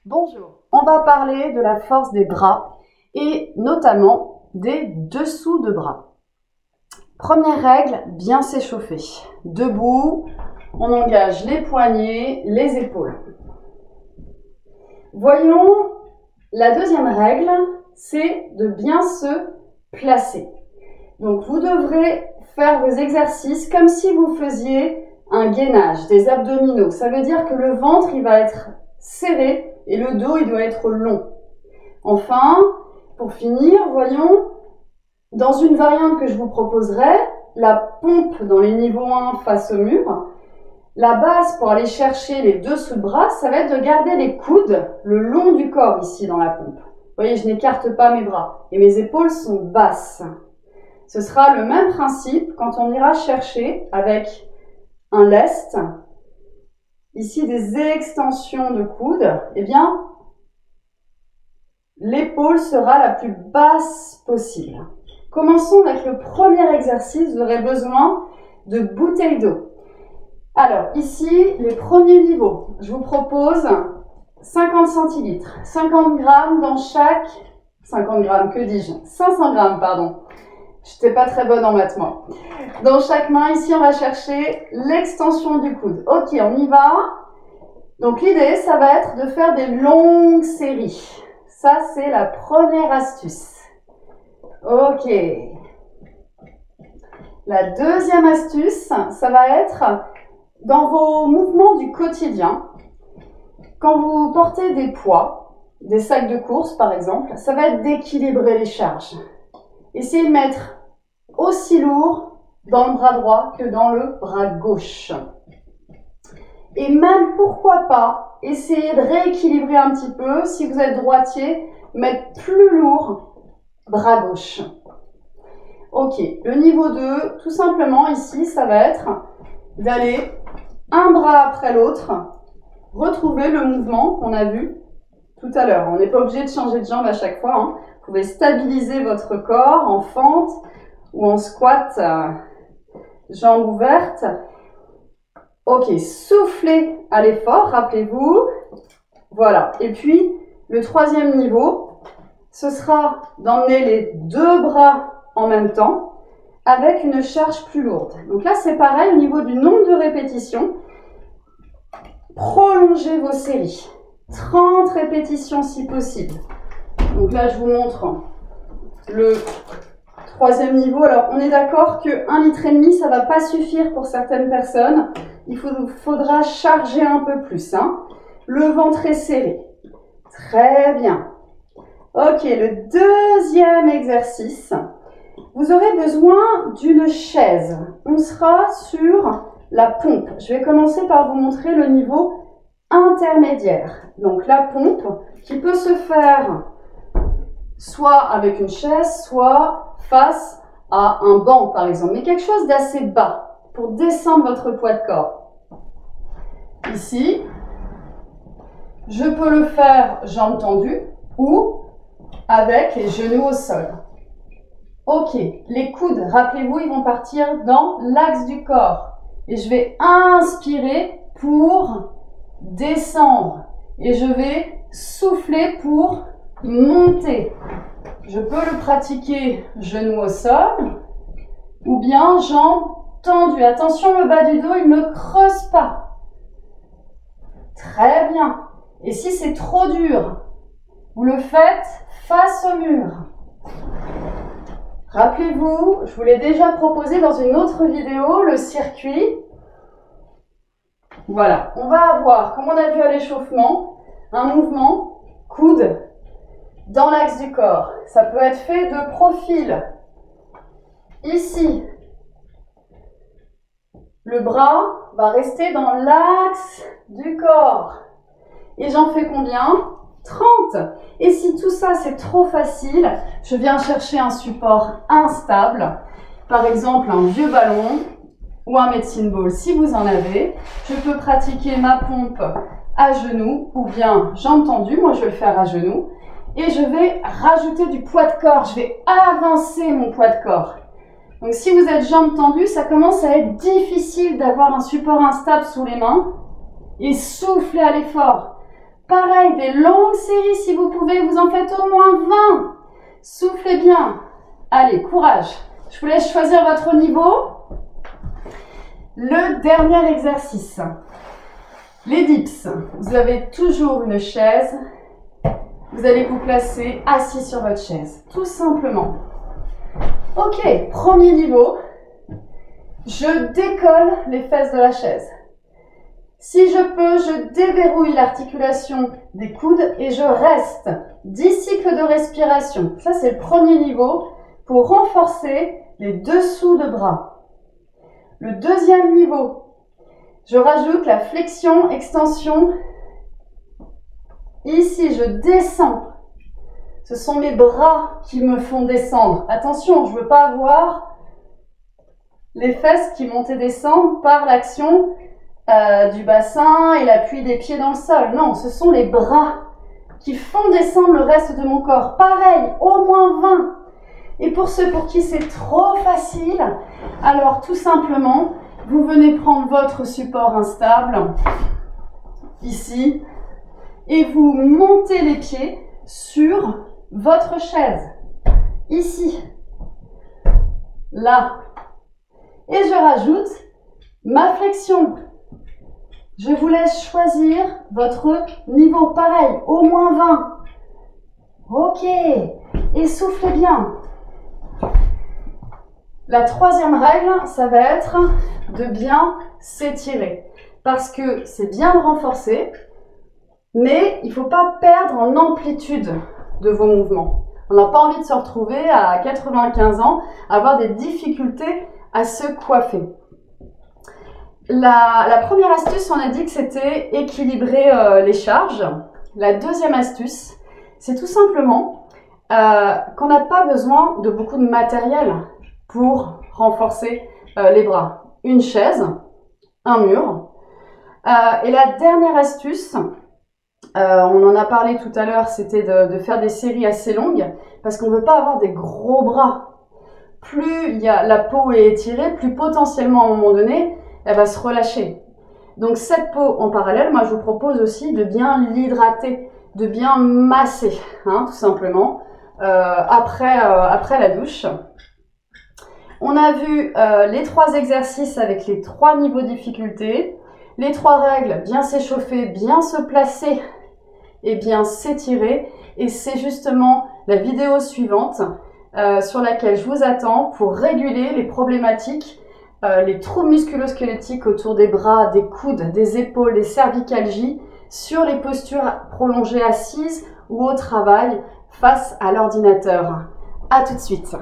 Bonjour, on va parler de la force des bras et notamment des dessous de bras. Première règle, bien s'échauffer. Debout, on engage les poignets, les épaules. Voyons, la deuxième règle, c'est de bien se placer. Donc vous devrez faire vos exercices comme si vous faisiez un gainage, des abdominaux. Ça veut dire que le ventre, il va être serré et le dos, il doit être long. Enfin, pour finir, voyons, dans une variante que je vous proposerai, la pompe dans les niveaux 1 face au mur, la base pour aller chercher les dessous de bras, ça va être de garder les coudes le long du corps ici dans la pompe. Vous voyez, je n'écarte pas mes bras et mes épaules sont basses. Ce sera le même principe quand on ira chercher avec un lest, ici des extensions de coude, eh bien, l'épaule sera la plus basse possible. Commençons avec le premier exercice, vous aurez besoin de bouteilles d'eau. Alors, ici, les premiers niveaux, je vous propose 50 centilitres, 50 grammes dans chaque, 50 grammes, que dis-je, 500 grammes, pardon. Je n'étais pas très bonne en maths, moi. Dans chaque main, ici, on va chercher l'extension du coude. Ok, on y va. Donc, l'idée, ça va être de faire des longues séries. Ça, c'est la première astuce. Ok. La deuxième astuce, ça va être dans vos mouvements du quotidien. Quand vous portez des poids, des sacs de course par exemple, ça va être d'équilibrer les charges. Essayez de mettre aussi lourd dans le bras droit que dans le bras gauche. Et même, pourquoi pas, essayez de rééquilibrer un petit peu. Si vous êtes droitier, mettre plus lourd, bras gauche. Ok, le niveau 2, tout simplement ici, ça va être d'aller un bras après l'autre, retrouver le mouvement qu'on a vu tout à l'heure. On n'est pas obligé de changer de jambe à chaque fois, hein. Vous pouvez stabiliser votre corps en fente ou en squat, jambes ouvertes. Ok, soufflez à l'effort, rappelez-vous. Voilà. Et puis, le troisième niveau, ce sera d'emmener les deux bras en même temps avec une charge plus lourde. Donc là, c'est pareil au niveau du nombre de répétitions. Prolongez vos séries. 30 répétitions si possible. Donc là, je vous montre le troisième niveau. Alors, on est d'accord que 1,5 litre, ça ne va pas suffire pour certaines personnes. Il faudra charger un peu plus, hein. Le ventre est serré. Très bien. Ok, le deuxième exercice. Vous aurez besoin d'une chaise. On sera sur la pompe. Je vais commencer par vous montrer le niveau intermédiaire. Donc la pompe qui peut se faire soit avec une chaise, soit face à un banc par exemple. Mais quelque chose d'assez bas pour descendre votre poids de corps. Ici, je peux le faire jambes tendues ou avec les genoux au sol. Ok, les coudes, rappelez-vous, ils vont partir dans l'axe du corps. Et je vais inspirer pour descendre. Et je vais souffler pour monter. Je peux le pratiquer genoux au sol ou bien jambes tendues. Attention, le bas du dos, il ne creuse pas. Très bien. Et si c'est trop dur, vous le faites face au mur. Rappelez-vous, je vous l'ai déjà proposé dans une autre vidéo, le circuit. Voilà, on va avoir, comme on a vu à l'échauffement, un mouvement coude dans l'axe du corps. Ça peut être fait de profil. Ici, le bras va rester dans l'axe du corps. Et j'en fais combien ? 30. Et si tout ça c'est trop facile, je viens chercher un support instable, par exemple un vieux ballon ou un medicine ball si vous en avez. Je peux pratiquer ma pompe à genoux ou bien jambes tendues, moi je vais le faire à genoux, et je vais rajouter du poids de corps, je vais avancer mon poids de corps. Donc si vous êtes jambes tendues, ça commence à être difficile d'avoir un support instable sous les mains et souffler à l'effort. Pareil, des longues séries si vous pouvez, vous en faites au moins 20. Soufflez bien. Allez, courage. Je vous laisse choisir votre niveau. Le dernier exercice. Les dips. Vous avez toujours une chaise. Vous allez vous placer assis sur votre chaise, tout simplement. Ok, premier niveau. Je décolle les fesses de la chaise. Si je peux, je déverrouille l'articulation des coudes et je reste 10 cycles de respiration. Ça, c'est le premier niveau pour renforcer les dessous de bras. Le deuxième niveau, je rajoute la flexion, extension. Ici, je descends. Ce sont mes bras qui me font descendre. Attention, je ne veux pas avoir les fesses qui montent et descendent par l'action du bassin et l'appui des pieds dans le sol. Non, ce sont les bras qui font descendre le reste de mon corps. Pareil, au moins 20. Et pour ceux pour qui c'est trop facile, alors tout simplement, vous venez prendre votre support instable, ici, et vous montez les pieds sur votre chaise, ici, là. Et je rajoute ma flexion. Je vous laisse choisir votre niveau, pareil, au moins 20. Ok, et soufflez bien. La troisième règle, ça va être de bien s'étirer. Parce que c'est bien de renforcer, mais il ne faut pas perdre en amplitude de vos mouvements. On n'a pas envie de se retrouver à 95 ans, avoir des difficultés à se coiffer. La première astuce, on a dit que c'était équilibrer les charges. La deuxième astuce, c'est tout simplement qu'on n'a pas besoin de beaucoup de matériel pour renforcer les bras. Une chaise, un mur. Et la dernière astuce, on en a parlé tout à l'heure, c'était de faire des séries assez longues parce qu'on ne veut pas avoir des gros bras. Plus la peau est étirée, plus potentiellement à un moment donné, elle va se relâcher. Donc cette peau en parallèle, moi je vous propose aussi de bien l'hydrater, de bien masser, hein, tout simplement, après la douche. On a vu les 3 exercices avec les 3 niveaux de difficulté, les 3 règles, bien s'échauffer, bien se placer et bien s'étirer. Et c'est justement la vidéo suivante sur laquelle je vous attends pour réguler les problématiques, les troubles musculo-squelettiques autour des bras, des coudes, des épaules, des cervicalgies, sur les postures prolongées assises ou au travail face à l'ordinateur. À tout de suite.